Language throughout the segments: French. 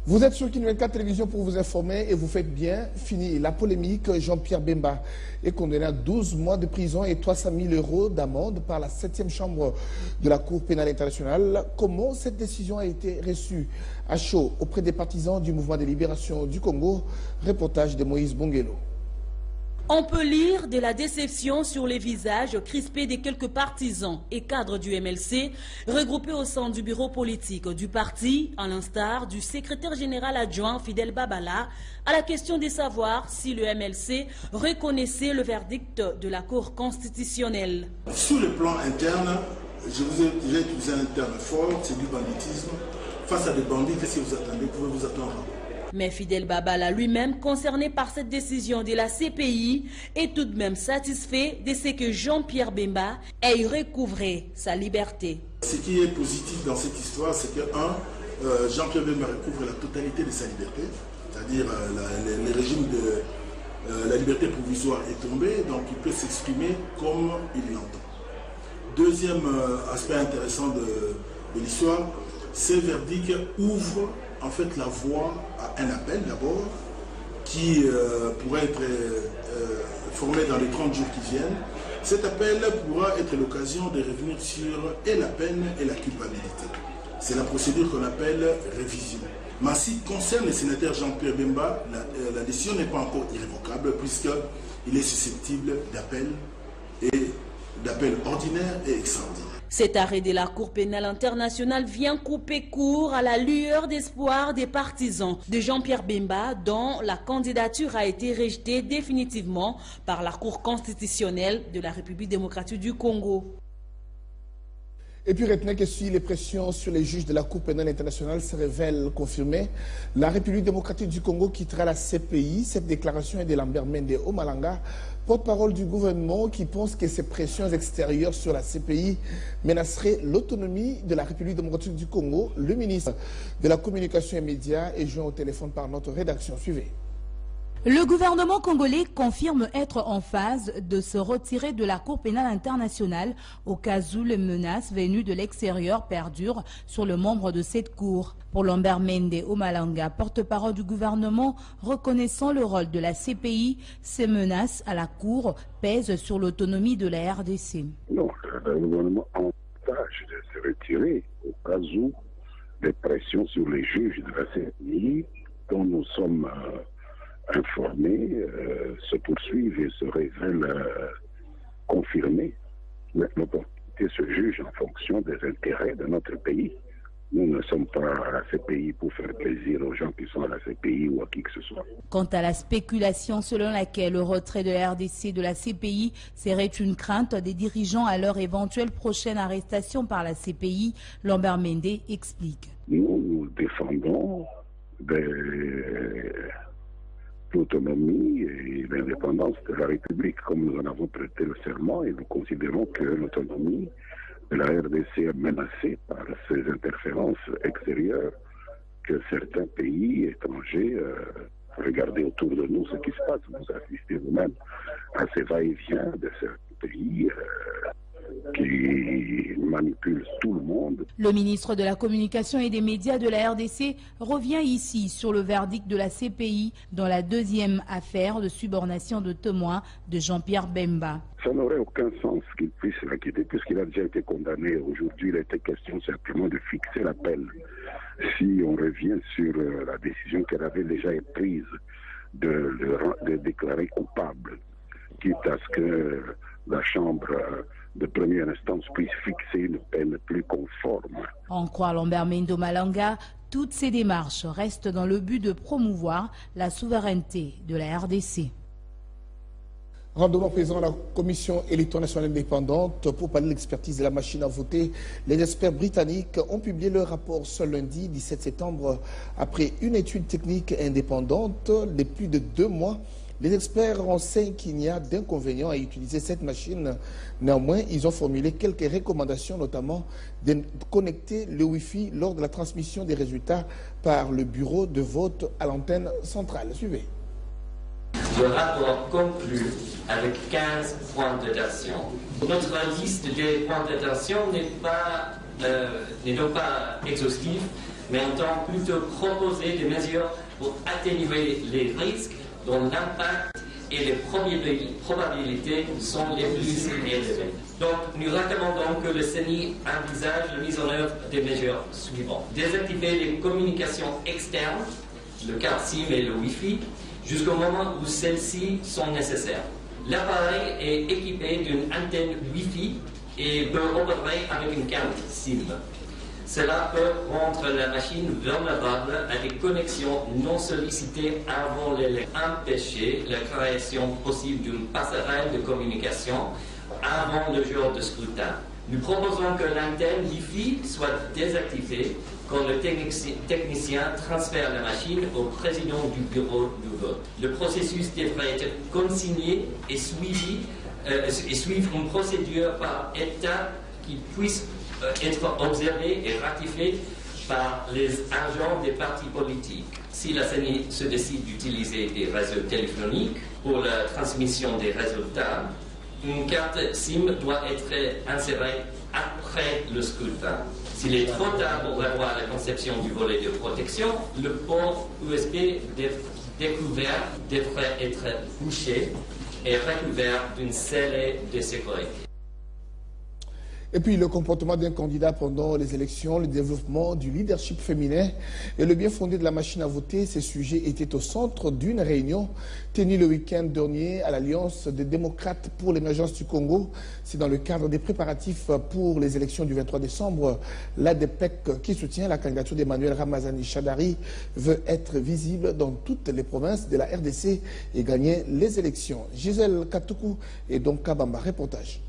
Vous êtes sur Kin 24 Télévision pour vous informer et vous faites bien. Fini la polémique. Jean-Pierre Bemba est condamné à 12 mois de prison et 300 000 € d'amende par la 7e chambre de la Cour pénale internationale. Comment cette décision a été reçue à chaud auprès des partisans du mouvement de libération du Congo? Reportage de Moïse Bonguelo. On peut lire de la déception sur les visages crispés des quelques partisans et cadres du MLC regroupés au sein du bureau politique du parti, à l'instar du secrétaire général adjoint Fidel Babala, à la question de savoir si le MLC reconnaissait le verdict de la Cour constitutionnelle. Sur le plan interne, j'ai utilisé un terme fort, c'est du banditisme. Face à des bandits, qu'est-ce que vous attendez? Vous pouvez vous attendre. Mais Fidel Babala lui-même, concerné par cette décision de la CPI, est tout de même satisfait de ce que Jean-Pierre Bemba ait recouvré sa liberté. Ce qui est positif dans cette histoire, c'est que, Jean-Pierre Bemba recouvre la totalité de sa liberté, c'est-à-dire le régime de la liberté provisoire est tombé, donc il peut s'exprimer comme il l'entend. Deuxième aspect intéressant de l'histoire, ces verdicts ouvrent en fait la voie à un appel d'abord qui pourrait être formé dans les 30 jours qui viennent. Cet appel pourra être l'occasion de revenir sur et la peine et la culpabilité. C'est la procédure qu'on appelle révision. Mais en ce qui concerne le sénateur Jean-Pierre Bemba, la décision n'est pas encore irrévocable puisqu'il est susceptible d'appel ordinaire et extraordinaire. Cet arrêt de la Cour pénale internationale vient couper court à la lueur d'espoir des partisans de Jean-Pierre Bemba, dont la candidature a été rejetée définitivement par la Cour constitutionnelle de la République démocratique du Congo. Et puis retenez que si les pressions sur les juges de la Cour pénale internationale se révèlent confirmées, la République démocratique du Congo quittera la CPI. Cette déclaration est de Lambert Mende Omalanga, porte-parole du gouvernement, qui pense que ces pressions extérieures sur la CPI menaceraient l'autonomie de la République démocratique du Congo. Le ministre de la Communication et Médias est joint au téléphone par notre rédaction. Suivez. Le gouvernement congolais confirme être en phase de se retirer de la Cour pénale internationale au cas où les menaces venues de l'extérieur perdurent sur le membre de cette cour. Pour Lambert Mende Omalanga, porte-parole du gouvernement, reconnaissant le rôle de la CPI, ces menaces à la Cour pèsent sur l'autonomie de la RDC. Non, le gouvernement envisage de se retirer au cas où les pressions sur les juges de la CPI, dont nous sommes informés, se poursuivent et se révèlent confirmés. L'autorité se juge en fonction des intérêts de notre pays. Nous ne sommes pas à la CPI pour faire plaisir aux gens qui sont à la CPI ou à qui que ce soit. Quant à la spéculation selon laquelle le retrait de la RDC de la CPI serait une crainte des dirigeants à leur éventuelle prochaine arrestation par la CPI, Lambert Mende explique. Nous défendons l'autonomie et l'indépendance de la République, comme nous en avons prêté le serment, et nous considérons que l'autonomie de la RDC est menacée par ces interférences extérieures que certains pays étrangers regardez autour de nous ce qui se passe. Vous assistez vous-même à ces va-et-vient de certains pays qui manipulent tout le monde. Le ministre de la Communication et des Médias de la RDC revient ici sur le verdict de la CPI dans la deuxième affaire de subornation de témoins de Jean-Pierre Bemba. Ça n'aurait aucun sens qu'il puisse l'acquitter puisqu'il a déjà été condamné. Aujourd'hui, il était question simplement de fixer la peine. Si on revient sur la décision qu'elle avait déjà prise de le déclarer coupable, quitte à ce que la Chambre de première instance puisse fixer une peine plus conforme. En croit Lambert Mende Omalanga, toutes ces démarches restent dans le but de promouvoir la souveraineté de la RDC. Rendement présent à la Commission électorale nationale indépendante pour parler de l'expertise de la machine à voter. Les experts britanniques ont publié leur rapport ce lundi 17 septembre après une étude technique indépendante de plus de 2 mois. Les experts renseignent qu'il n'y a d'inconvénient à utiliser cette machine. Néanmoins, ils ont formulé quelques recommandations, notamment de connecter le Wi-Fi lors de la transmission des résultats par le bureau de vote à l'antenne centrale. Suivez. Le rapport conclut avec 15 points d'attention. Notre liste des points d'attention n'est donc pas exhaustive, mais entend plutôt proposer des mesures pour atténuer les risques dont l'impact et les probabilités sont les plus élevées. Donc, nous recommandons que le CENI envisage la mise en œuvre des mesures suivantes. Désactiver les communications externes, le carte SIM et le Wi-Fi, jusqu'au moment où celles-ci sont nécessaires. L'appareil est équipé d'une antenne Wi-Fi et peut opérer avec une carte SIM. Cela peut rendre la machine vulnérable à des connexions non sollicitées avant l'élection, empêcher la création possible d'une passerelle de communication avant le jour de scrutin. Nous proposons que l'antenne Wi-Fi soit désactivée quand le technicien transfère la machine au président du bureau du vote. Le processus devrait être consigné et suivre une procédure par étape qui puisse être observé et ratifié par les agents des partis politiques. Si la CENI se décide d'utiliser des réseaux téléphoniques pour la transmission des résultats, une carte SIM doit être insérée après le scrutin. S'il est trop tard pour revoir la conception du volet de protection, le port USB découvert devrait être bouché et recouvert d'une scellée de sécurité. Et puis le comportement d'un candidat pendant les élections, le développement du leadership féminin et le bien fondé de la machine à voter, ces sujets étaient au centre d'une réunion tenue le week-end dernier à l'Alliance des démocrates pour l'émergence du Congo. C'est dans le cadre des préparatifs pour les élections du 23 décembre. L'ADPEC, qui soutient la candidature d'Emmanuel Ramazani Shadari, veut être visible dans toutes les provinces de la RDC et gagner les élections. Gisèle Katoukou et donc Kabamba, reportage.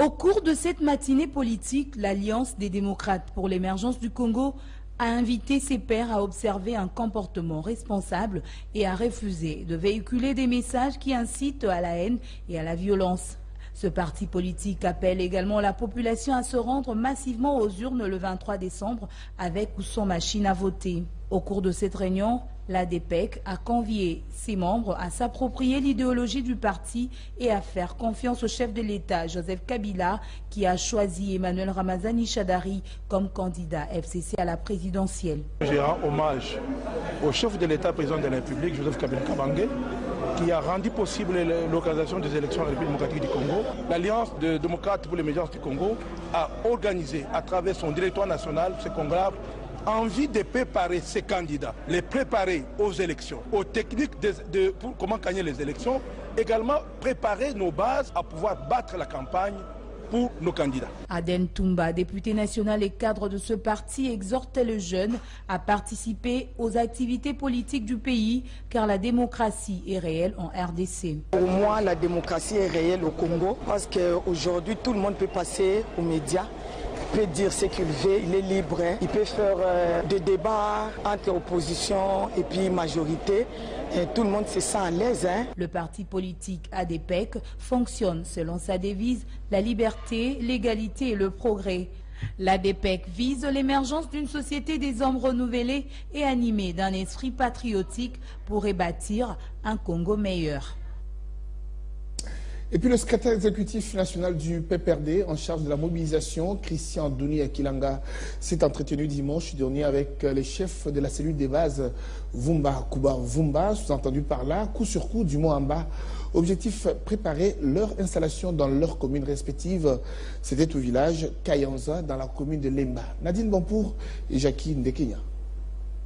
Au cours de cette matinée politique, l'Alliance des démocrates pour l'émergence du Congo a invité ses pairs à observer un comportement responsable et à refuser de véhiculer des messages qui incitent à la haine et à la violence. Ce parti politique appelle également la population à se rendre massivement aux urnes le 23 décembre avec ou sans machine à voter. Au cours de cette réunion, l'ADPEC a convié ses membres à s'approprier l'idéologie du parti et à faire confiance au chef de l'État, Joseph Kabila, qui a choisi Emmanuel Ramazani Shadari comme candidat FCC à la présidentielle. Je rends hommage au chef de l'État, président de la République, Joseph Kabila Kabange, qui a rendu possible l'organisation des élections à la République démocratique du Congo. L'Alliance des démocrates pour l'émergence du Congo a organisé à travers son directoire national ce congrès envie de préparer ces candidats, les préparer aux élections, aux techniques pour comment gagner les élections, également préparer nos bases à pouvoir battre la campagne pour nos candidats. Aden Toumba, député national et cadre de ce parti, exhortait les jeunes à participer aux activités politiques du pays, car la démocratie est réelle en RDC. Pour moi, la démocratie est réelle au Congo, parce qu'aujourd'hui, tout le monde peut passer aux médias. Il peut dire ce qu'il veut, il est libre, il peut faire des débats entre opposition et puis majorité. Et tout le monde se sent à l'aise. Le parti politique ADPEC fonctionne selon sa devise « La liberté, l'égalité et le progrès ». L'ADPEC vise l'émergence d'une société des hommes renouvelés et animée d'un esprit patriotique pour rebâtir un Congo meilleur. Et puis le secrétaire exécutif national du PPRD en charge de la mobilisation, Christian Douni Akilanga, s'est entretenu dimanche dernier avec les chefs de la cellule des bases Vumba Kuba Vumba, sous-entendu par là, coup sur coup du mot en bas. Objectif, préparer leur installation dans leurs communes respectives. C'était au village Kayanza, dans la commune de Lemba. Nadine Bonpour et Jackie Ndekenya.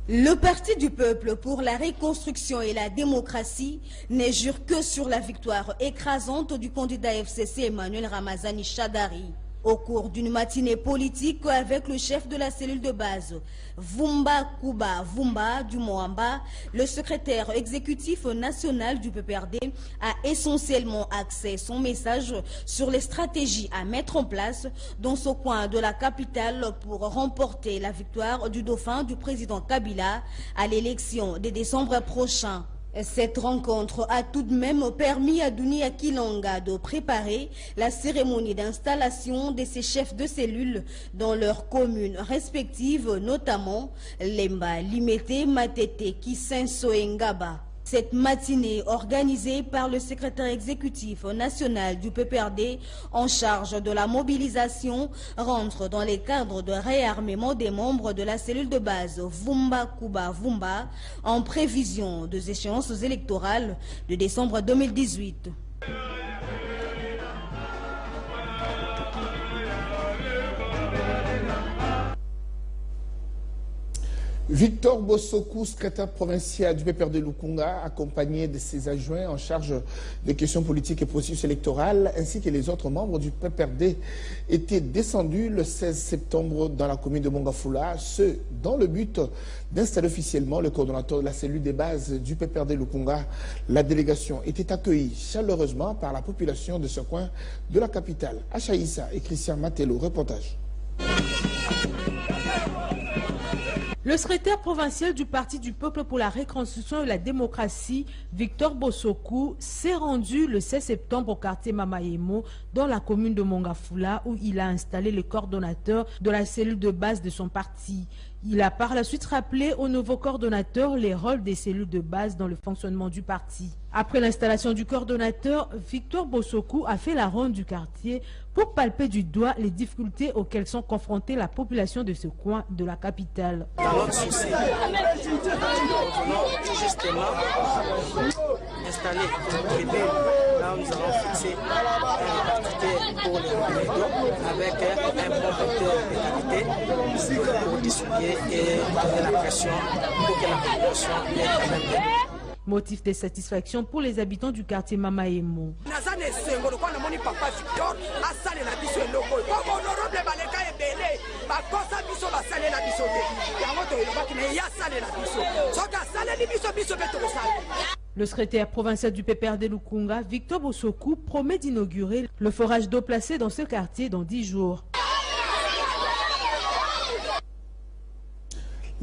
Le Parti du peuple pour la reconstruction et la démocratie ne jure que sur la victoire écrasante du candidat FCC Emmanuel Ramazani Shadari. Au cours d'une matinée politique avec le chef de la cellule de base, Vumba Kuba Vumba du Moamba, le secrétaire exécutif national du PPRD a essentiellement axé son message sur les stratégies à mettre en place dans ce coin de la capitale pour remporter la victoire du dauphin du président Kabila à l'élection de décembre prochain. Cette rencontre a tout de même permis à Douni Akilanga de préparer la cérémonie d'installation de ses chefs de cellules dans leurs communes respectives, notamment Lemba, Limete, Matete, Kisenso et Ngaba. Cette matinée, organisée par le secrétaire exécutif national du PPRD en charge de la mobilisation, rentre dans les cadres de réarmement des membres de la cellule de base Vumba Kuba Vumba en prévision des échéances électorales de décembre 2018. Victor Bossokou, secrétaire provincial du PPRD Lukunga, accompagné de ses adjoints en charge des questions politiques et processus électoraux, ainsi que les autres membres du PPRD, étaient descendus le 16 septembre dans la commune de Mongafula, ce dans le but d'installer officiellement le coordonnateur de la cellule des bases du PPRD Lukunga. La délégation était accueillie chaleureusement par la population de ce coin de la capitale. Achaïssa et Christian Matello, reportage. Le secrétaire provincial du Parti du Peuple pour la Reconstruction et la Démocratie, Victor Bossokou, s'est rendu le 16 septembre au quartier Mamayemo, dans la commune de Mongafula, où il a installé le coordonnateur de la cellule de base de son parti. Il a par la suite rappelé au nouveau coordonnateur les rôles des cellules de base dans le fonctionnement du parti. Après l'installation du coordonnateur, Victor Bossokou a fait la ronde du quartier pour palper du doigt les difficultés auxquelles sont confrontées la population de ce coin de la capitale. Dans notre souci, nous voulons justement installer une tribune là où nous allons fixer un identité pour les médias avec un bon vecteur de qualité pour distribuer et donner la pression pour que la population ait quand même. Motif de satisfaction pour les habitants du quartier Mamayemo. Le secrétaire provincial du PPRD Lukunga, Victor Bossokou, promet d'inaugurer le forage d'eau placé dans ce quartier dans 10 jours.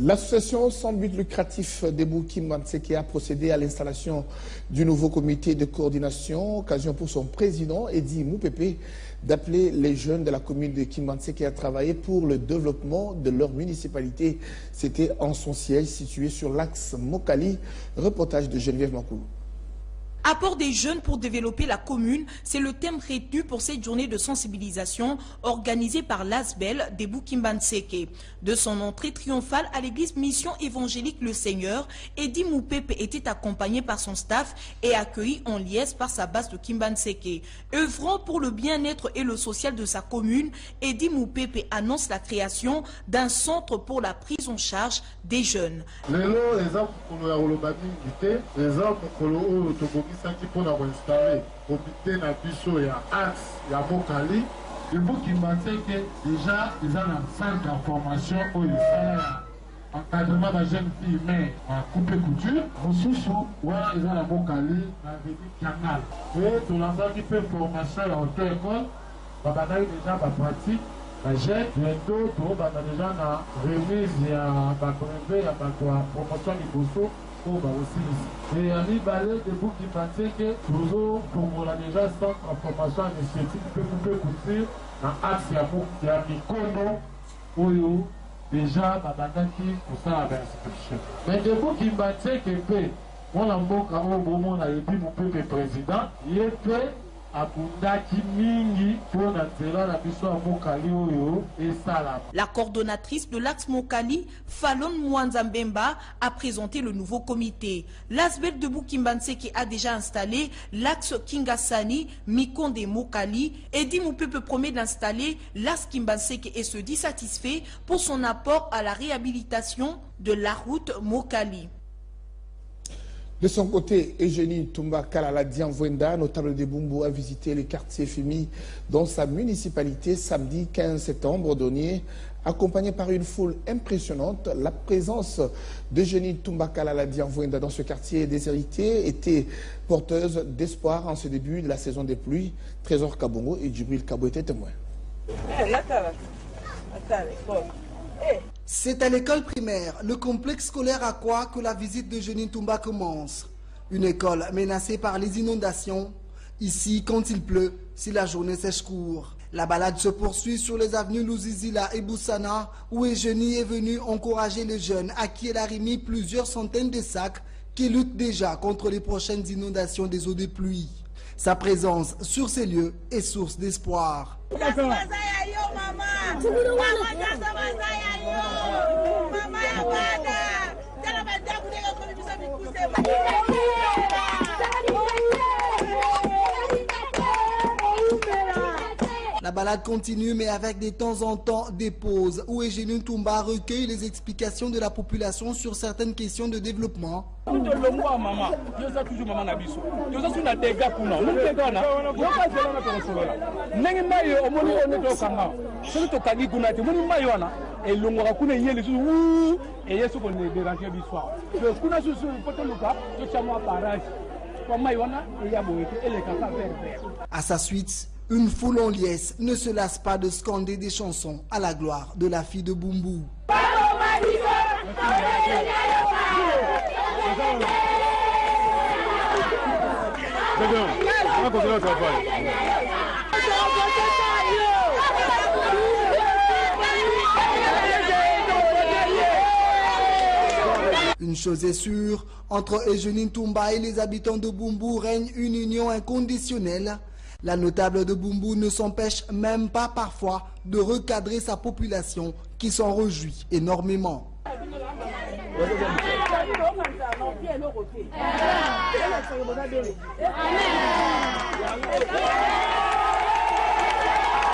L'association sans but lucratif Debout Kimbantseke a procédé à l'installation du nouveau comité de coordination, occasion pour son président, Eddy Moupepe, d'appeler les jeunes de la commune de Kimbantseke à travailler pour le développement de leur municipalité. C'était en son siège situé sur l'axe Mokali. Reportage de Geneviève Makoulou. Apport des jeunes pour développer la commune, c'est le thème retenu pour cette journée de sensibilisation organisée par l'ASBEL Debout Kimbantseke. De son entrée triomphale à l'église Mission évangélique Le Seigneur, Eddy Moupepe était accompagné par son staff et accueilli en liesse par sa base de Kimbantseke. Œuvrant pour le bien-être et le social de sa commune, Eddy Moupepe annonce la création d'un centre pour la prise en charge des jeunes. Saki pour installer comité na biso ya axe ya Mokali Debout Kimbantseke déjà ils ont un centre de formation où ils font encadrement de jeunes filles mais en coupe couture mosusu voilà ils ont la Mokali na avenue Canal et tout l'ensemble qui fait formation à auto-école babana déjà ba pratique la jeune bientôt tout babana déjà na remise ya ba brevet ya ba promotion liboso. Et à l'Ibalé, Debout Kimbantseke, nous avons déjà centre en formation initiative que vous pouvez couper dans l'axe ya Mikono, Oyo, déjà, Babadaki, pour ça, la inscription. Mais Debout Kimbantseke, on a beaucoup au moment où on a dit mon peuple président, il est fait. La coordonnatrice de l'axe Mokali, Falon Mwanzambemba, a présenté le nouveau comité. L'ASBEL Debout Kimbantseke a déjà installé l'axe Kingasani, Mikonde Mokali. Eddy Moupepe promet d'installer l'axe Kimbantseke et se dit satisfait pour son apport à la réhabilitation de la route Mokali. De son côté, Eugénie Tumba Kalala Dianvwenda, notable de Bumbu, a visité les quartiers FEMI dans sa municipalité samedi 15 septembre dernier, accompagnée par une foule impressionnante. La présence d'Eugénie Tumba Kalala Dianvwenda dans ce quartier déshérité était porteuse d'espoir en ce début de la saison des pluies. Trésor Kabongo et Djibril Kabo étaient témoins. C'est à l'école primaire, le complexe scolaire Aqua, que la visite de Eugénie Tumba commence. Une école menacée par les inondations. Ici, quand il pleut, si la journée sèche court. La balade se poursuit sur les avenues Louzizila et Boussana, où Eugénie est venu encourager les jeunes à qui elle a remis plusieurs centaines de sacs qui luttent déjà contre les prochaines inondations des eaux de pluie. Sa présence sur ces lieux est source d'espoir. La balade continue, mais avec de temps en temps des pauses où Eugénie Ntumba recueille les explications de la population sur certaines questions de développement. À sa suite, une foule en liesse ne se lasse pas de scander des chansons à la gloire de la fille de Bumbu. Une chose est sûre, entre Eugénie Ntumba et les habitants de Bumbu règne une union inconditionnelle. La notable de Bumbu ne s'empêche même pas parfois de recadrer sa population qui s'en réjouit énormément.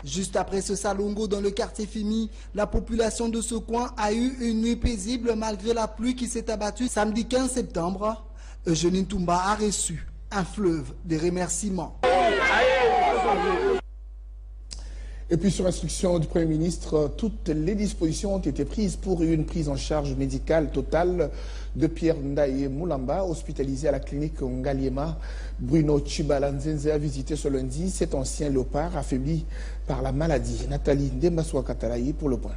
Juste après ce salongo dans le quartier Fimi, la population de ce coin a eu une nuit paisible malgré la pluie qui s'est abattue samedi 15 septembre. Eugénie Ntumba a reçu un fleuve de remerciements. Et puis sur instruction du Premier ministre, toutes les dispositions ont été prises pour une prise en charge médicale totale de Pierre Ndaye Moulamba, hospitalisé à la clinique Ngaliema. Bruno Tshibala Nzenze a visité ce lundi cet ancien léopard affaibli par la maladie. Nathalie Ndembaswa Katalayi pour le point.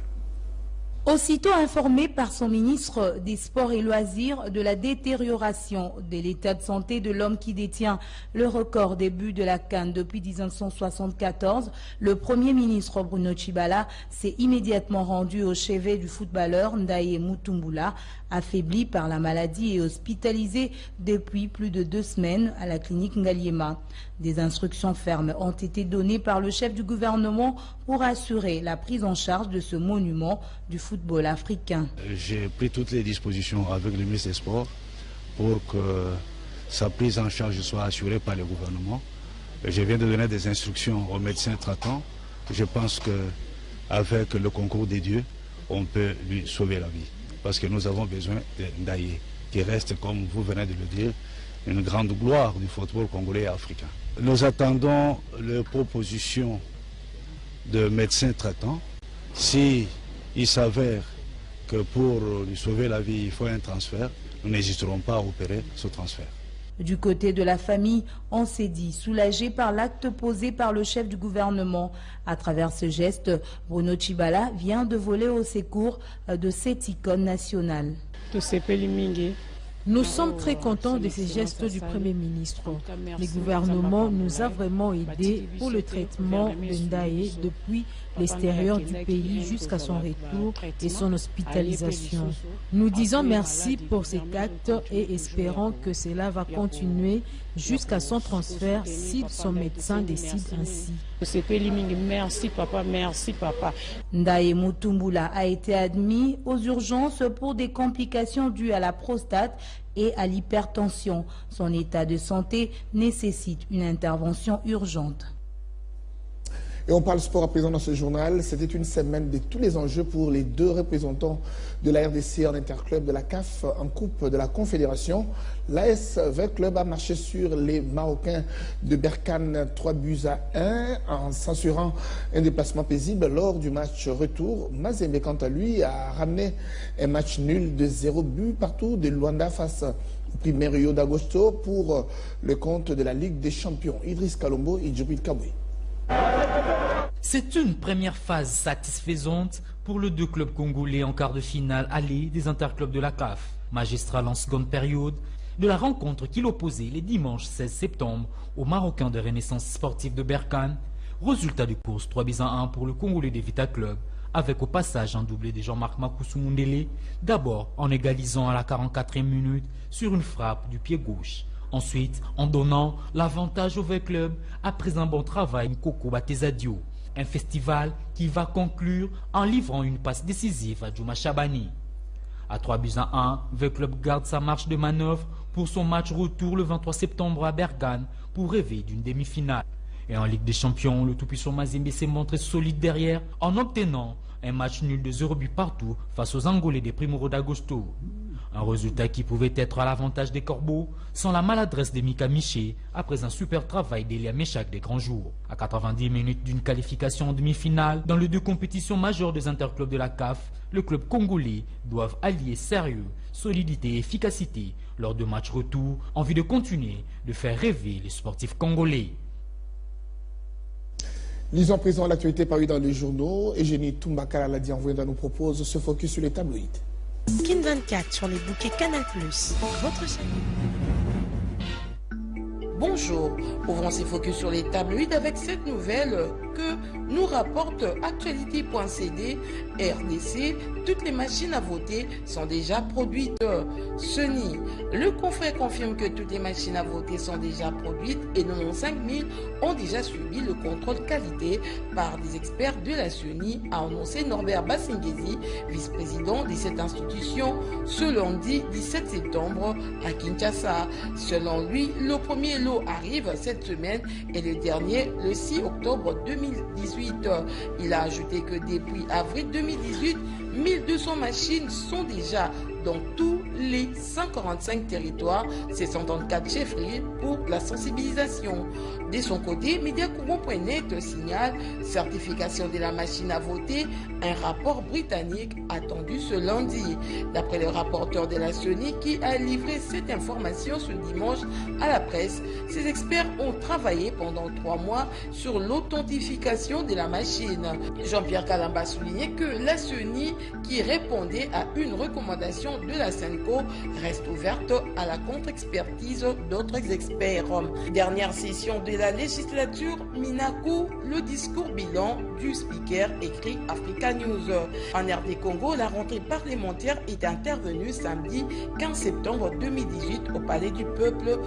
Aussitôt informé par son ministre des Sports et Loisirs de la détérioration de l'état de santé de l'homme qui détient le record des buts de la CAN depuis 1974, le Premier ministre Bruno Tshibala s'est immédiatement rendu au chevet du footballeur Ndaye Mutumbula, affaibli par la maladie et hospitalisé depuis plus de 2 semaines à la clinique Ngaliema. Des instructions fermes ont été données par le chef du gouvernement pour assurer la prise en charge de ce monument du football africain. J'ai pris toutes les dispositions avec le ministre des Sports pour que sa prise en charge soit assurée par le gouvernement. Je viens de donner des instructions aux médecins traitants. Je pense qu'avec le concours des dieux, on peut lui sauver la vie. Parce que nous avons besoin d'Ndaye, qui reste, comme vous venez de le dire, une grande gloire du football congolais et africain. Nous attendons les propositions de médecins traitants. Si il s'avère que pour lui sauver la vie, il faut un transfert, nous n'hésiterons pas à opérer ce transfert. Du côté de la famille, on s'est dit soulagé par l'acte posé par le chef du gouvernement. À travers ce geste, Bruno Tshibala vient de voler au secours de cette icône nationale. Nous sommes très contents de ces gestes du Premier ministre. Le gouvernement nous a vraiment aidés pour le traitement de Ndaye depuis l'extérieur du pays jusqu'à son retour et son hospitalisation. Nous disons merci pour cet acte et espérons que cela va continuer jusqu'à son transfert si son médecin décide ainsi. Merci papa, merci papa. Ndaye Mutumbula a été admis aux urgences pour des complications dues à la prostate et à l'hypertension. Son état de santé nécessite une intervention urgente. Et on parle sport à présent dans ce journal. C'était une semaine de tous les enjeux pour les 2 représentants de la RDC en interclub de la CAF en Coupe de la Confédération. L'AS Vert Club a marché sur les Marocains de Berkane 3-1 en censurant un déplacement paisible lors du match retour. Mazembe, quant à lui, a ramené un match nul de 0 but partout de Luanda face au premier Rio d'Agosto pour le compte de la Ligue des Champions. Idriss Kalombo et Djibril Kaboué. C'est une première phase satisfaisante pour les 2 clubs congolais en quart de finale aller des interclubs de la CAF. Magistral en seconde période de la rencontre qui l'opposait les dimanches 16 septembre aux Marocains de Renaissance sportive de Berkane Résultat de course 3-1 pour le Congolais des Vita Club, avec au passage un doublé de Jean-Marc Makousou Mundele, d'abord en égalisant à la 44e minute sur une frappe du pied gauche. Ensuite, en donnant l'avantage au V Club après un bon travail Nkoko Batezadio. Un festival qui va conclure en livrant une passe décisive à Djouma Chabani. À 3-1, V Club garde sa marche de manœuvre pour son match retour le 23 septembre à Bergane pour rêver d'une demi-finale. Et en Ligue des Champions, le tout-puissant Mazembe s'est montré solide derrière en obtenant un match nul de 0 but partout face aux Angolais des Primoro d'Agosto. Un résultat qui pouvait être à l'avantage des Corbeaux sans la maladresse de Mika Miché après un super travail d'Elia Meshak des grands jours. À 90 minutes d'une qualification en demi-finale dans les deux compétitions majeures des interclubs de la CAF, le club congolais doivent allier sérieux, solidité et efficacité lors de matchs retour en vue de continuer de faire rêver les sportifs congolais. Lisons à présent l'actualité parue dans les journaux. Eugénie Toumbakala l'a dit envoyé nous propose ce focus sur les tabloïds. Skin 24 sur les bouquets Canal+, votre chaîne. Bonjour, ouvrons ces focus sur les tabloïds avec cette nouvelle que nous rapporte Actualité.cd. RDC, toutes les machines à voter sont déjà produites. Sony, le confrère confirme que toutes les machines à voter sont déjà produites et 95 000 ont déjà subi le contrôle qualité par des experts de la Sony, a annoncé Norbert Bassingezi, vice-président de cette institution, ce lundi 17 septembre à Kinshasa. Selon lui, le premier lot arrive cette semaine et le dernier le 6 octobre 2018. Il a ajouté que depuis avril 2018, 1200 machines sont déjà dans tous les 145 territoires, c'est 134 chefferies pour la sensibilisation. De son côté, Mediacongo.net signale certification de la machine à voter, un rapport britannique attendu ce lundi. D'après le rapporteur de la Sony qui a livré cette information ce dimanche à la presse, ces experts ont travaillé pendant 3 mois sur l'authentification de la machine. Jean-Pierre Kalamba a souligné que la Sony, qui répondait à une recommandation de la Senco, reste ouverte à la contre-expertise d'autres experts. Dernière session de la législature, Minakou, le discours bilan du speaker écrit Africa News. En RD Congo, la rentrée parlementaire est intervenue samedi 15 septembre 2018 au Palais du Peuple,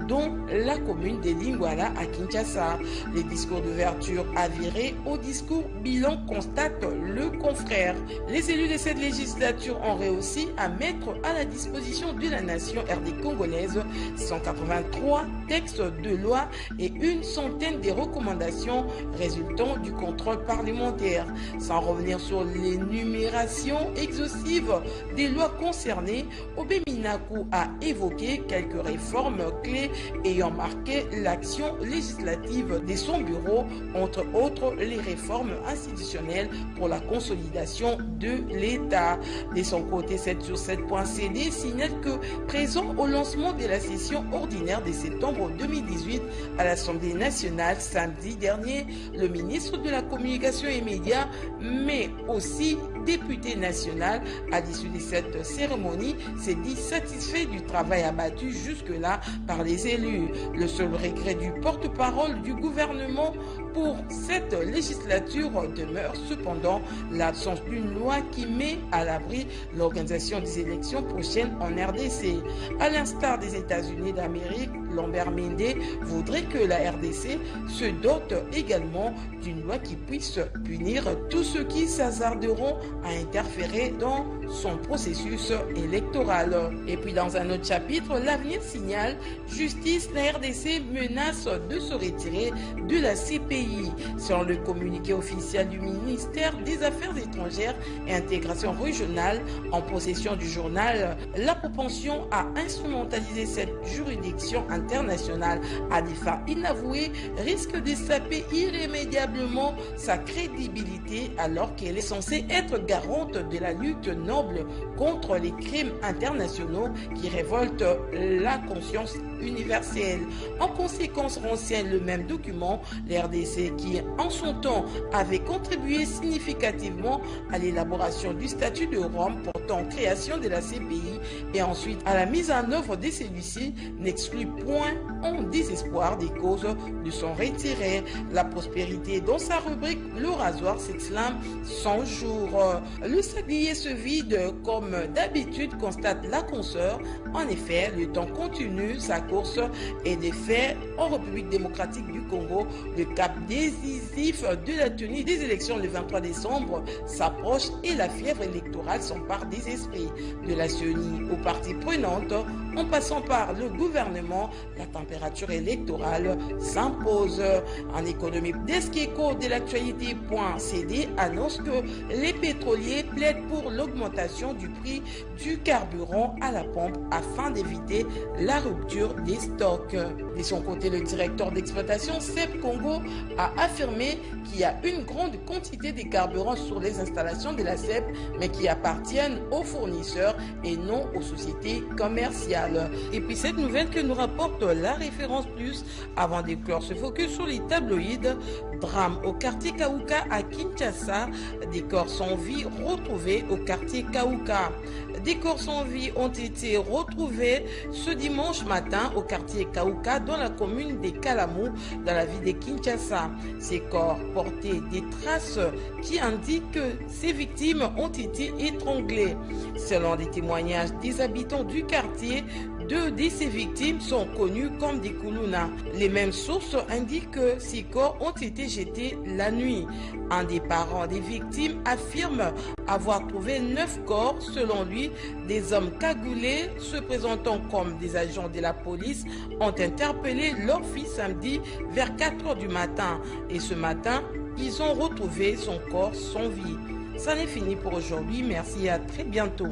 dont la commune de Lingwala à Kinshasa. Les discours d'ouverture avérés au discours bilan constate le confrère. Les élus de cette législature ont réussi à mettre à la disposition de la nation RD congolaise 183 textes de loi et une centaine de recommandations résultant du contrôle parlementaire. Sans revenir sur l'énumération exhaustive des lois concernées, Obé Minakou a évoqué quelques réformes clés ayant marqué l'action législative de son bureau, entre autres les réformes institutionnelles pour la consolidation de l'État. De son côté, 7sur7.cd signale que présent au lancement de la session ordinaire de septembre 2018 à l'Assemblée nationale samedi dernier, le ministre de la Communication et Médias, mais aussi député national, à l'issue de cette cérémonie, s'est dit satisfait du travail abattu jusque-là par les élus. Le seul regret du porte-parole du gouvernement pour cette législature demeure cependant l'absence d'une loi qui met à l'abri l'organisation des élections prochaines en RDC. À l'instar des États-Unis d'Amérique, Lambert Mende voudrait que la RDC se dote également d'une loi qui puisse punir tous ceux qui s'hasarderont à interférer dans son processus électoral. Et puis dans un autre chapitre, l'avenir signale justice, la RDC menace de se retirer de la CPI. Selon le communiqué officiel du ministère des Affaires étrangères et intégration régionale en possession du journal, la propension à instrumentaliser cette juridiction internationale à des fins inavouées risque de saper irrémédiablement sa crédibilité alors qu'elle est censée être garante de la lutte noble contre les crimes internationaux qui révoltent la conscience universelle. En conséquence, renseigne le même document, l'RDC qui, en son temps, avait contribué significativement à l'élaboration du statut de Rome portant création de la CPI et ensuite à la mise en œuvre de celui-ci, n'exclut point en désespoir des causes de son retrait. La prospérité, dans sa rubrique Le rasoir, s'exclame 100 jours. Le sablier se vide comme d'habitude, constate la consoeur. En effet, le temps continue sa course et des faits en République démocratique du Congo. Le cap décisif de la tenue des élections le 23 décembre s'approche et la fièvre électorale s'empare des esprits. De la CENI aux parties prenantes, en passant par le gouvernement, la température électorale s'impose. En économie, Desqueco de l'actualité.cd annonce que les pétroliers plaident pour l'augmentation du prix du carburant à la pompe afin d'éviter la rupture des stocks. De son côté, le directeur d'exploitation CEP Congo a affirmé qu'il y a une grande quantité de carburant sur les installations de la CEP, mais qui appartiennent aux fournisseurs et non aux sociétés commerciales. Et puis cette nouvelle que nous rapporte la référence plus, avant de clore ce focus sur les tabloïds, drame au quartier Kaouka à Kinshasa, des corps sans vie retrouvés au quartier Kaouka. Des corps sans vie ont été retrouvés ce dimanche matin au quartier Kaouka dans la commune de Kalamou dans la ville de Kinshasa. Ces corps portaient des traces qui indiquent que ces victimes ont été étranglées. Selon des témoignages des habitants du quartier, 2 de ces victimes sont connues comme des Koulouna. Les mêmes sources indiquent que ces corps ont été jetés la nuit. Un des parents des victimes affirme avoir trouvé 9 corps. Selon lui, des hommes cagoulés se présentant comme des agents de la police ont interpellé leur fils samedi vers 4 h du matin. Et ce matin, ils ont retrouvé son corps sans vie. Ça n'est fini pour aujourd'hui. Merci et à très bientôt.